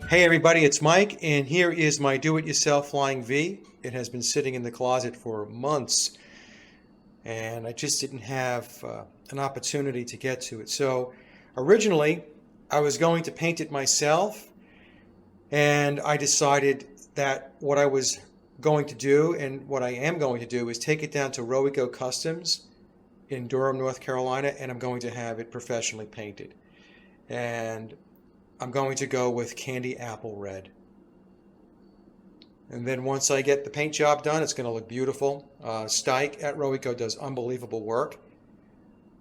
Hey everybody, it's Mike, and here is my do-it-yourself Flying V. It has been sitting in the closet for months, and I just didn't have an opportunity to get to it. So originally, I was going to paint it myself, and I decided that what I was going to do, and what I am going to do, is take it down to Rowyko Kustoms in Durham, North Carolina, and I'm going to have it professionally painted. And I'm going to go with candy apple red. And then once I get the paint job done, it's going to look beautiful. Stike at Rowyko does unbelievable work.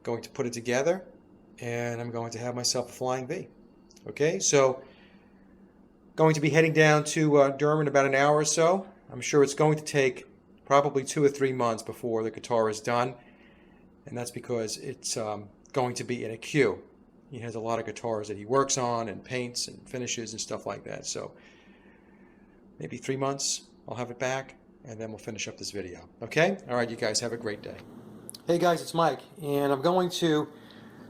Going to put it together, and I'm going to have myself a Flying V. Okay, so going to be heading down to Durham in about an hour or so. I'm sure it's going to take probably 2 or 3 months before the guitar is done, and that's because it's going to be in a queue. He has a lot of guitars that he works on and paints and finishes and stuff like that. So maybe 3 months, I'll have it back, and then we'll finish up this video. Okay? All right, you guys have a great day. Hey guys, it's Mike, and I'm going to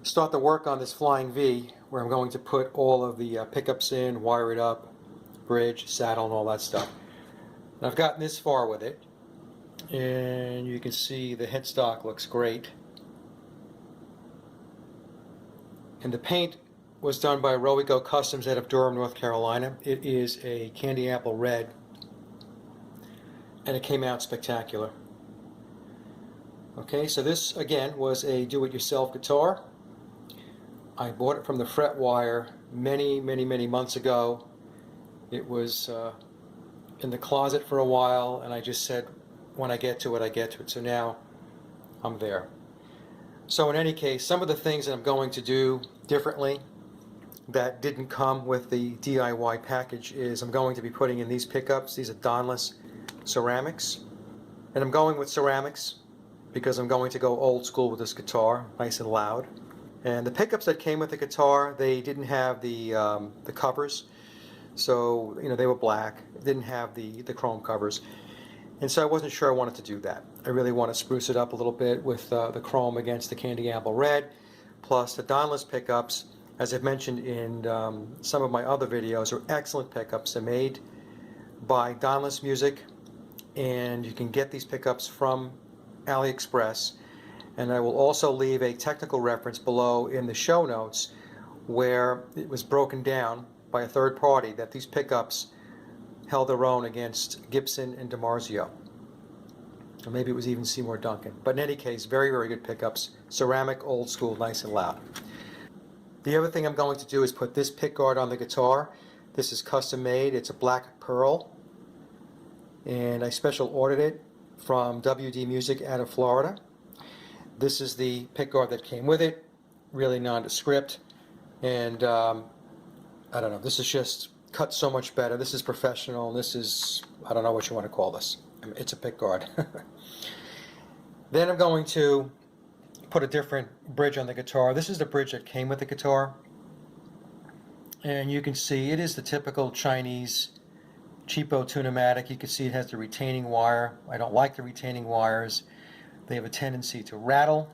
start the work on this Flying V, where I'm going to put all of the pickups in, wire it up, bridge, saddle, and all that stuff. And I've gotten this far with it, and you can see the headstock looks great. And the paint was done by Rowyko Kustoms out of Durham, North Carolina. It is a candy apple red, and it came out spectacular. Okay, so this again was a do-it-yourself guitar. I bought it from the fret wire many months ago. It was in the closet for a while, and I just said, when I get to it, I get to it. So now I'm there. So in any case, some of the things that I'm going to do differently that didn't come with the DIY package is I'm going to be putting in these pickups. These are Donlis ceramics. And I'm going with ceramics because I'm going to go old school with this guitar, nice and loud. And the pickups that came with the guitar, they didn't have the covers. So, you know, they were black, didn't have the chrome covers. And so I wasn't sure I wanted to do that. I really want to spruce it up a little bit with the chrome against the candy apple red, plus the Donlis pickups, as I've mentioned in some of my other videos, are excellent pickups. They're made by Donlis Music, and you can get these pickups from AliExpress. And I will also leave a technical reference below in the show notes where it was broken down by a third party that these pickups held their own against Gibson and DiMarzio. Or maybe it was even Seymour Duncan. But in any case, very good pickups. Ceramic, old school, nice and loud. The other thing I'm going to do is put this pickguard on the guitar. This is custom made. It's a black pearl. And I special ordered it from WD Music out of Florida. This is the pickguard that came with it. Really nondescript. And I don't know, this is just cut so much better. This is professional. This is, I don't know what you want to call this. I mean, it's a pickguard. Then I'm going to put a different bridge on the guitar. This is the bridge that came with the guitar. And you can see it is the typical Chinese cheapo tunematic. You can see it has the retaining wire. I don't like the retaining wires. They have a tendency to rattle.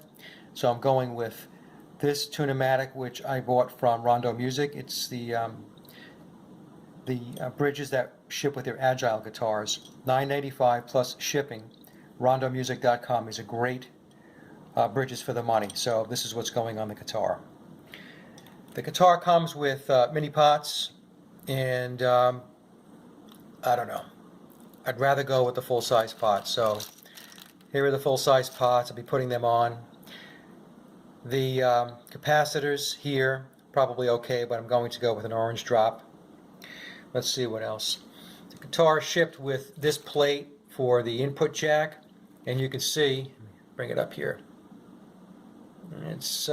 So I'm going with this tunematic, which I bought from Rondo Music. It's the bridges that ship with their Agile guitars. $9.95 plus shipping. RondoMusic.com is a great bridges for the money. So this is what's going on the guitar. The guitar comes with mini pots, and I don't know. I'd rather go with the full-size pots. So here are the full-size pots. I'll be putting them on. The capacitors here, probably okay, but I'm going to go with an orange drop. Let's see what else. The guitar shipped with this plate for the input jack, and you can see, bring it up here. It's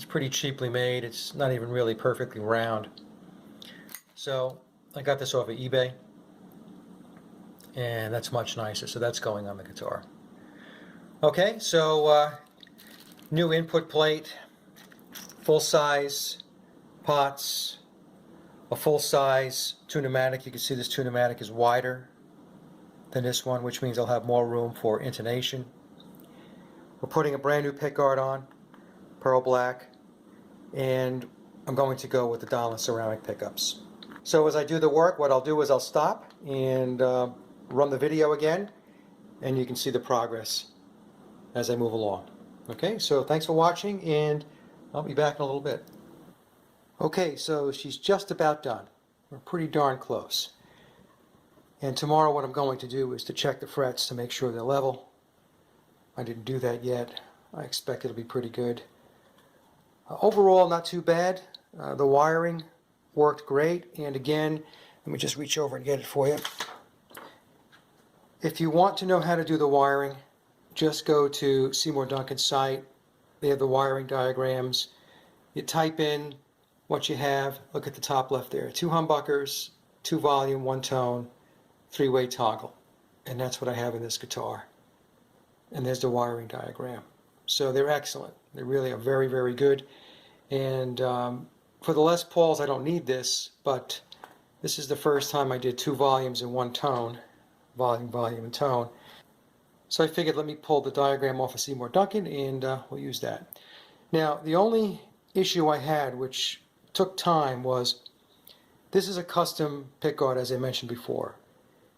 pretty cheaply made. It's not even really perfectly round. So I got this off of eBay, and that's much nicer. So that's going on the guitar. Okay, so new input plate, full-size pots, a full-size tunematic. You can see this tunematic is wider than this one, which means I'll have more room for intonation. We're putting a brand new pickguard on, pearl black, and I'm going to go with the Donlis ceramic pickups. So as I do the work, what I'll do is I'll stop and run the video again, and you can see the progress as I move along. Okay, so thanks for watching, and I'll be back in a little bit. Okay, so she's just about done. We're pretty darn close. And tomorrow what I'm going to do is to check the frets to make sure they're level. I didn't do that yet. I expect it'll be pretty good. Overall, not too bad. The wiring worked great. And again, let me just reach over and get it for you. If you want to know how to do the wiring, just go to Seymour Duncan's site. They have the wiring diagrams. You type in what you have. Look at the top left there. 2 humbuckers, 2 volume, 1 tone, 3-way toggle. And that's what I have in this guitar. And there's the wiring diagram. So they're excellent. They really are very, very good. And for the Les Pauls, I don't need this, but this is the first time I did 2 volumes in 1 tone. Volume, volume, and tone. So I figured let me pull the diagram off of Seymour Duncan, and we'll use that. Now, the only issue I had, which took time, was this is a custom pickguard, as I mentioned before.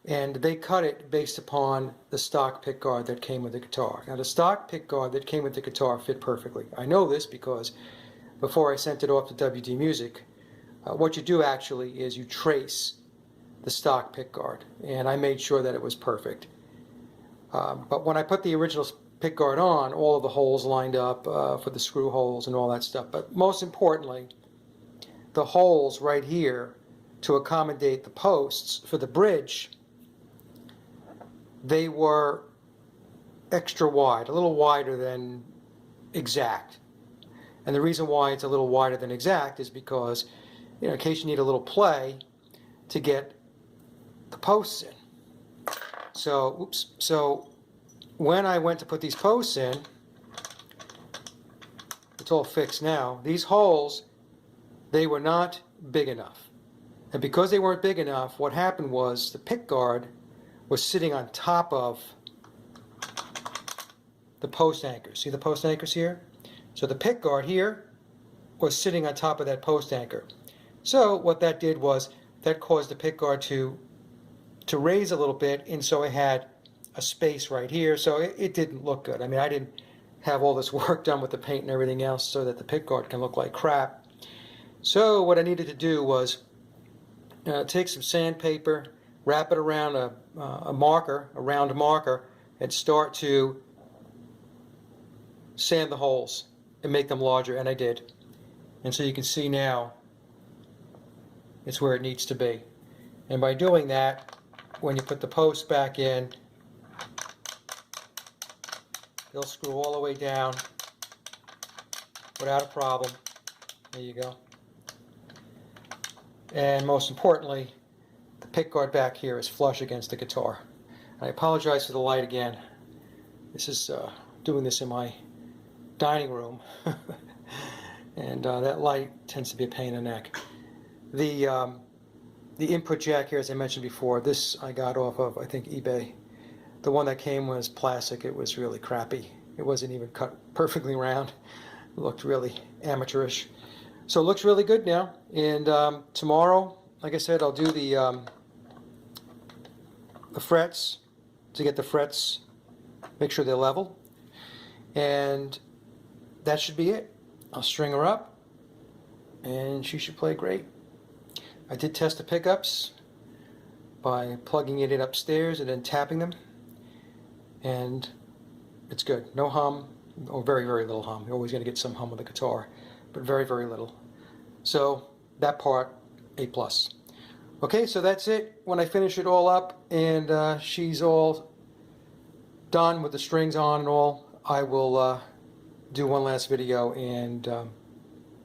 And they cut it based upon the stock pickguard that came with the guitar. Now, the stock pickguard that came with the guitar fit perfectly. I know this because before I sent it off to WD Music, what you do actually is you trace the stock pickguard, and I made sure that it was perfect. But when I put the original pickguard on, all of the holes lined up for the screw holes and all that stuff. But most importantly, the holes right here to accommodate the posts for the bridge, they were extra wide, a little wider than exact. And the reason why it's a little wider than exact is because, you know, in case you need a little play to get the posts in. So when I went to put these posts in, it's all fixed now. These holes, they were not big enough. And because they weren't big enough, what happened was the pickguard was sitting on top of the post anchors. See the post anchors here? So the pickguard here was sitting on top of that post anchor. So what that did was that caused the pickguard to raise a little bit, and so it had a space right here. So it didn't look good. I mean, I didn't have all this work done with the paint and everything else so that the pickguard can look like crap. So what I needed to do was take some sandpaper, wrap it around a marker, a round marker, and start to sand the holes and make them larger, and I did. And so you can see now it's where it needs to be. And by doing that, when you put the post back in, they'll screw all the way down without a problem. There you go. And most importantly, the pickguard back here is flush against the guitar. I apologize for the light again. This is doing this in my dining room. And that light tends to be a pain in the neck. The input jack here, as I mentioned before, this I got off of, I think, eBay. The one that came was plastic. It was really crappy. It wasn't even cut perfectly round. It looked really amateurish. So it looks really good now. And tomorrow, like I said, I'll do the frets, to get the frets, make sure they're level. And that should be it. I'll string her up, and she should play great. I did test the pickups by plugging it in upstairs and then tapping them, and it's good. No hum, or very, very little hum. You're always going to get some hum with the guitar, but very, very little. So that part, A+. Okay, so that's it. When I finish it all up and she's all done with the strings on and all, I will do one last video and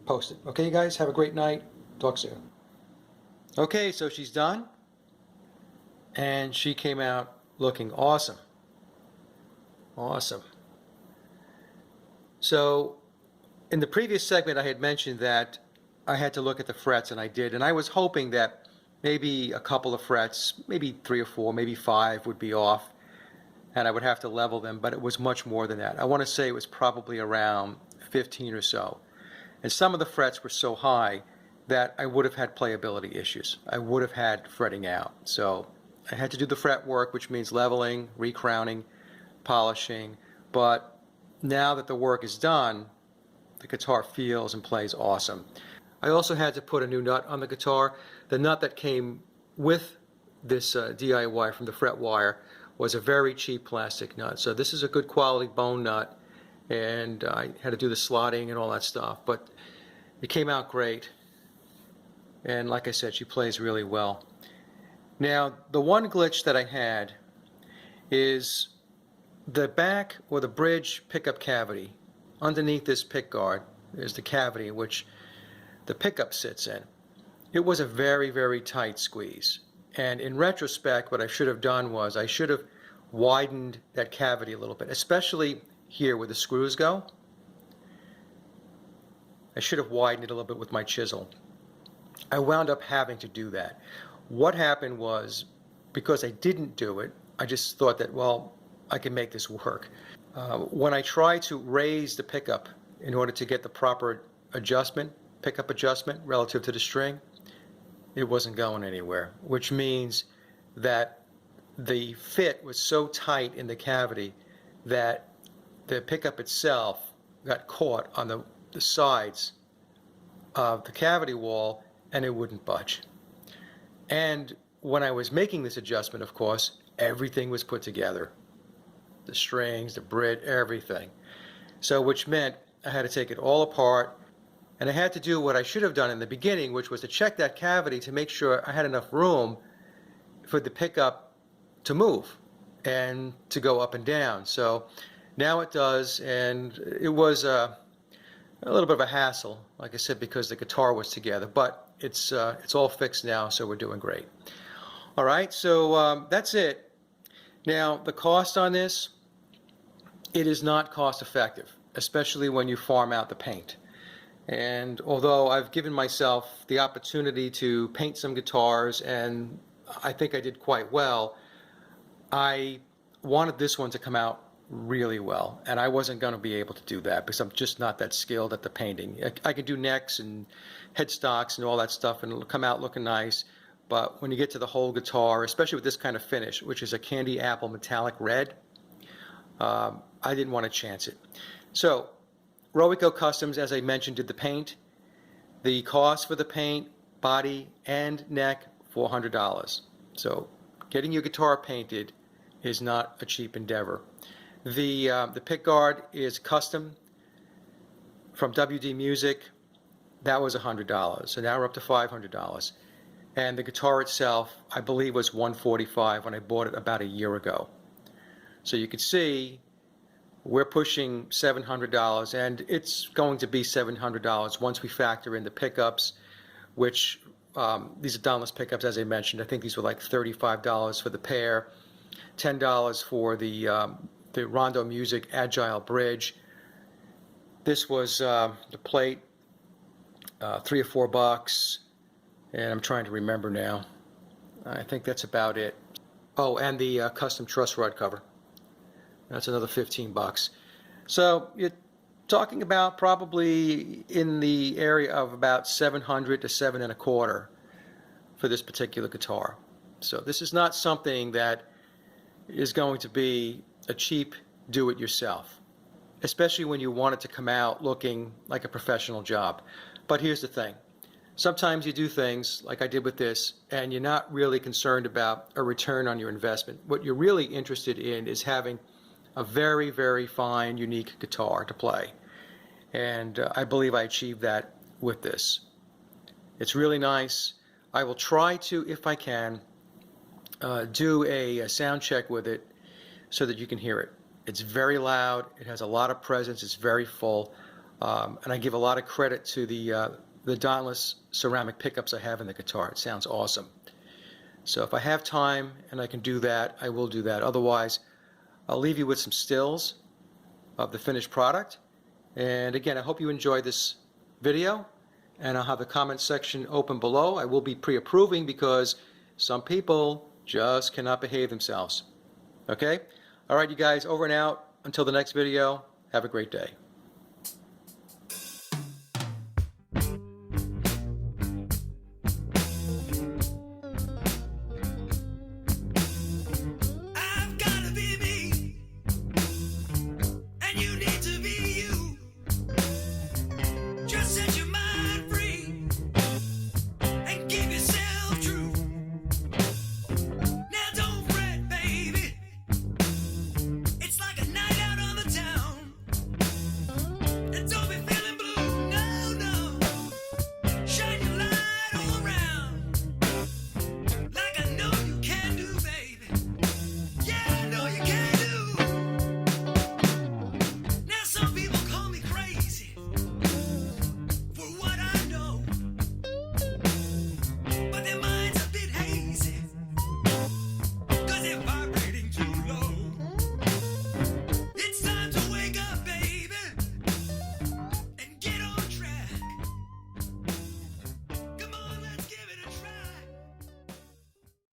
post it. Okay, you guys, have a great night. Talk soon. Okay, so she's done, and she came out looking awesome. Awesome. So in the previous segment I had mentioned that I had to look at the frets, and I did, and I was hoping that maybe a couple of frets, maybe 3 or 4, maybe 5 would be off, and I would have to level them, but it was much more than that. I want to say it was probably around 15 or so. And some of the frets were so high that I would have had playability issues. I would have had fretting out. So I had to do the fret work, which means leveling, recrowning, polishing. But now that the work is done, the guitar feels and plays awesome. I also had to put a new nut on the guitar. The nut that came with this DIY from the fret wire was a very cheap plastic nut. So this is a good quality bone nut, and I had to do the slotting and all that stuff, but it came out great. And like I said, she plays really well. Now, the one glitch that I had is the back or the bridge pickup cavity. Underneath this pick guard is the cavity in which the pickup sits in. It was a very, very tight squeeze. And in retrospect, what I should have done was I should have widened that cavity a little bit, especially here where the screws go. I should have widened it a little bit with my chisel. I wound up having to do that. What happened was, because I didn't do it, I just thought that, well, I can make this work. When I tried to raise the pickup in order to get the proper adjustment, pickup adjustment relative to the string, it wasn't going anywhere, which means that the fit was so tight in the cavity that the pickup itself got caught on the sides of the cavity wall, and it wouldn't budge. And when I was making this adjustment, of course, everything was put together. The strings, the bridge, everything. So which meant I had to take it all apart, and I had to do what I should have done in the beginning, which was to check that cavity to make sure I had enough room for the pickup to move and to go up and down. So now it does, and it was a little bit of a hassle, like I said, because the guitar was together, but it's all fixed now, so we're doing great. All right, so that's it. Now, the cost on this, it is not cost effective, especially when you farm out the paint. And although I've given myself the opportunity to paint some guitars, and I think I did quite well, I wanted this one to come out really well, and I wasn't going to be able to do that because I'm just not that skilled at the painting. I can do necks and headstocks and all that stuff, and it'll come out looking nice, but when you get to the whole guitar, especially with this kind of finish, which is a candy apple metallic red, I didn't want to chance it. So Rowyko Kustoms, as I mentioned, did the paint. The cost for the paint, body and neck, $400. So getting your guitar painted is not a cheap endeavor. The pick guard is custom from WD Music. That was $100. So now we're up to $500. And the guitar itself, I believe, was $145 when I bought it about a year ago. So you can see we're pushing $700, and it's going to be $700 once we factor in the pickups, which these are Donlis pickups, as I mentioned. I think these were like $35 for the pair, $10 for the Rondo Music Agile Bridge. This was the plate, $3 or $4, and I'm trying to remember now. I think that's about it. Oh, and the custom truss rod cover. That's another $15. So you're talking about probably in the area of about $700 to $725 for this particular guitar. So this is not something that is going to be a cheap do-it-yourself, especially when you want it to come out looking like a professional job. But here's the thing. Sometimes you do things like I did with this, and you're not really concerned about a return on your investment. What you're really interested in is having a very, very fine, unique guitar to play. And I believe I achieved that with this. It's really nice. I will try to, if I can, do a sound check with it so that you can hear it. It's very loud. It has a lot of presence. It's very full. And I give a lot of credit to the Donlis ceramic pickups I have in the guitar. It sounds awesome. So if I have time and I can do that, I will do that. Otherwise, I'll leave you with some stills of the finished product. And again, I hope you enjoyed this video, and I'll have the comment section open below. I will be pre-approving because some people just cannot behave themselves. Okay? All right, you guys, over and out. Until the next video, have a great day.